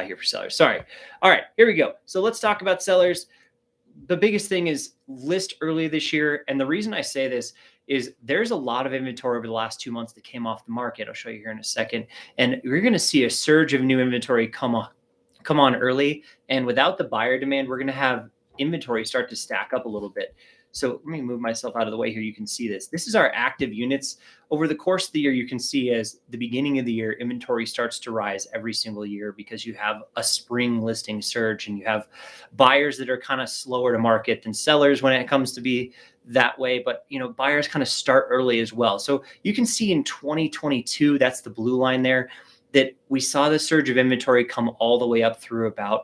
here for sellers. Sorry. All right, here we go. So let's talk about sellers. The biggest thing is list early this year. And the reason I say this is there's a lot of inventory over the last 2 months that came off the market. I'll show you here in a second. And you're going to see a surge of new inventory come on early. And without the buyer demand, we're going to have inventory start to stack up a little bit. So let me move myself out of the way here. You can see this. This is our active units. Over the course of the year, you can see as the beginning of the year, inventory starts to rise every single year because you have a spring listing surge and you have buyers that are kind of slower to market than sellers when it comes to be that way. But, buyers kind of start early as well. So you can see in 2022, that's the blue line there, that we saw the surge of inventory come all the way up through about,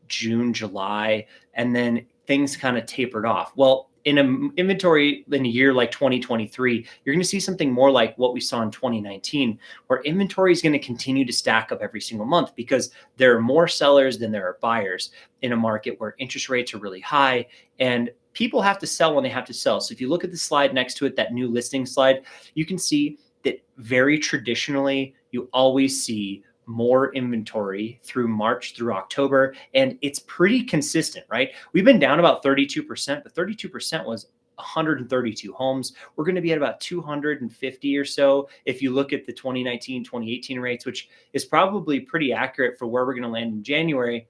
June, July, and then things kind of tapered off. Well, in an inventory in a year like 2023, you're going to see something more like what we saw in 2019, where inventory is going to continue to stack up every single month because there are more sellers than there are buyers in a market where interest rates are really high and people have to sell when they have to sell. So if you look at the slide next to it, that new listing slide, you can see that very traditionally, you always see more inventory through March through October, and it's pretty consistent, right? We've been down about 32%, but 32% was 132 homes. We're going to be at about 250 or so if you look at the 2019, 2018 rates, which is probably pretty accurate for where we're going to land in January.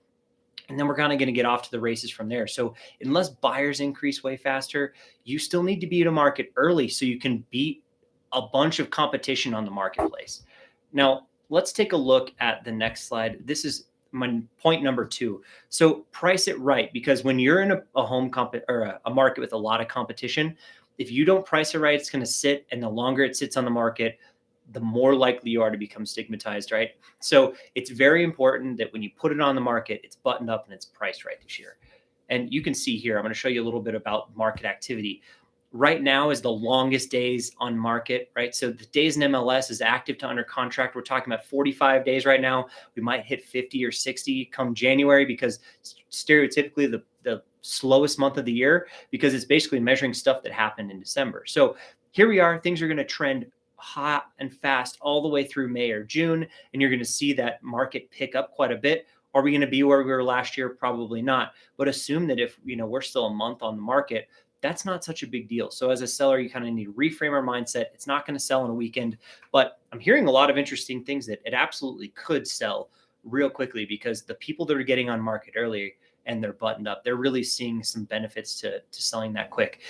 And then we're kind of going to get off to the races from there. So unless buyers increase way faster, you still need to be to market early so you can beat a bunch of competition on the marketplace. Now, let's take a look at the next slide. This is my point number 2. So price it right, because when you're in a market with a lot of competition, if you don't price it right, it's going to sit, and the longer it sits on the market, the more likely you are to become stigmatized, right? So it's very important that when you put it on the market, it's buttoned up and it's priced right this year. And you can see here, I'm going to show you a little bit about market activity. Right now is the longest days on market, right? So the days in MLS is active to under contract. We're talking about 45 days right now. We might hit 50 or 60 come January because stereotypically the slowest month of the year, because it's basically measuring stuff that happened in December. So here we are. Things are going to trend hot and fast all the way through May or June, and you're going to see that market pick up quite a bit. Are we going to be where we were last year? Probably not. But assume that if we're still a month on the market, that's not such a big deal. So as a seller, you kind of need to reframe our mindset. It's not going to sell in a weekend, but I'm hearing a lot of interesting things that it absolutely could sell real quickly because the people that are getting on market early and they're buttoned up, they're really seeing some benefits to selling that quick.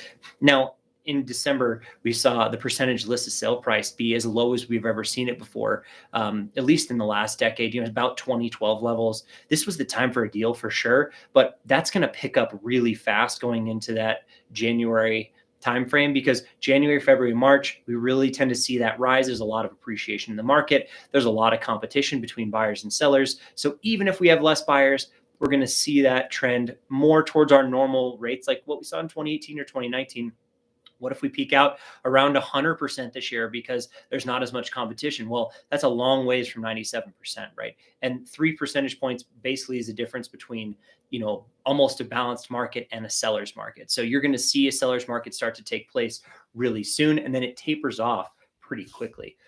Now, in December, we saw the percentage listed sale price be as low as we've ever seen it before, at least in the last decade, about 2012 levels. This was the time for a deal for sure, but that's going to pick up really fast going into that January timeframe, because January, February, March, we really tend to see that rise. There's a lot of appreciation in the market. There's a lot of competition between buyers and sellers. So even if we have less buyers, we're going to see that trend more towards our normal rates, like what we saw in 2018 or 2019. What if we peak out around 100% this year because there's not as much competition? Well, that's a long ways from 97%, right? And 3 percentage points basically is the difference between, almost a balanced market and a seller's market. So you're going to see a seller's market start to take place really soon, and then it tapers off pretty quickly.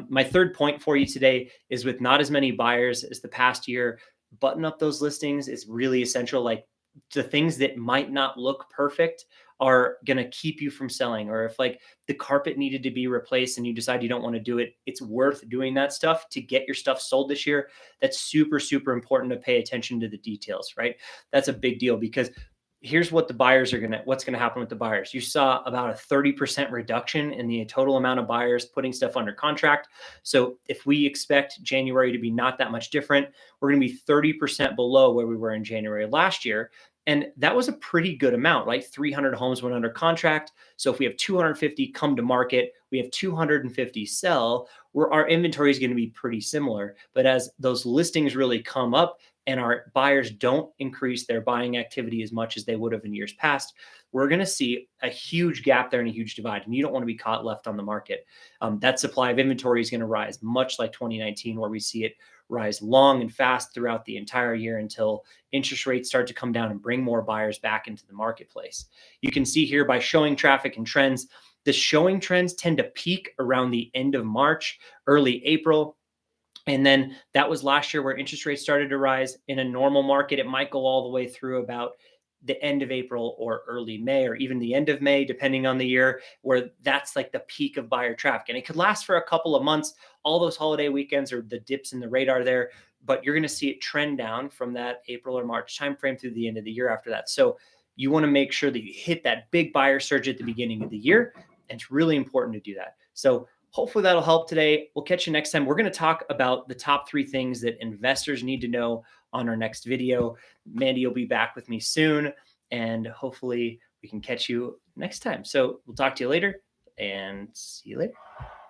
My third point for you today is, with not as many buyers as the past year, button up those listings is really essential. Like, the things that might not look perfect are going to keep you from selling. Or if the carpet needed to be replaced and you decide you don't want to do it, it's worth doing that stuff to get your stuff sold this year. That's super, super important to pay attention to the details, right? That's a big deal, because here's what what's going to happen with the buyers. You saw about a 30% reduction in the total amount of buyers putting stuff under contract. So if we expect January to be not that much different, we're going to be 30% below where we were in January last year. And that was a pretty good amount, right? 300 homes went under contract. So if we have 250 come to market, we have 250 sell, where our inventory is going to be pretty similar. But as those listings really come up and our buyers don't increase their buying activity as much as they would have in years past, we're going to see a huge gap there and a huge divide. And you don't want to be caught left on the market. That supply of inventory is going to rise, much like 2019, where we see it rise long and fast throughout the entire year until interest rates start to come down and bring more buyers back into the marketplace. You can see here by showing traffic and trends, the showing trends tend to peak around the end of March, early April. And then that was last year where interest rates started to rise. In a normal market, it might go all the way through about the end of April or early May, or even the end of May, depending on the year, where that's like the peak of buyer traffic. And it could last for a couple of months. All those holiday weekends or the dips in the radar there, but you're going to see it trend down from that April or March timeframe through the end of the year after that. So you want to make sure that you hit that big buyer surge at the beginning of the year. And it's really important to do that. So hopefully that'll help today. We'll catch you next time. We're going to talk about the top 3 things that investors need to know on our next video. Mandy will be back with me soon, and hopefully we can catch you next time. So we'll talk to you later, and see you later.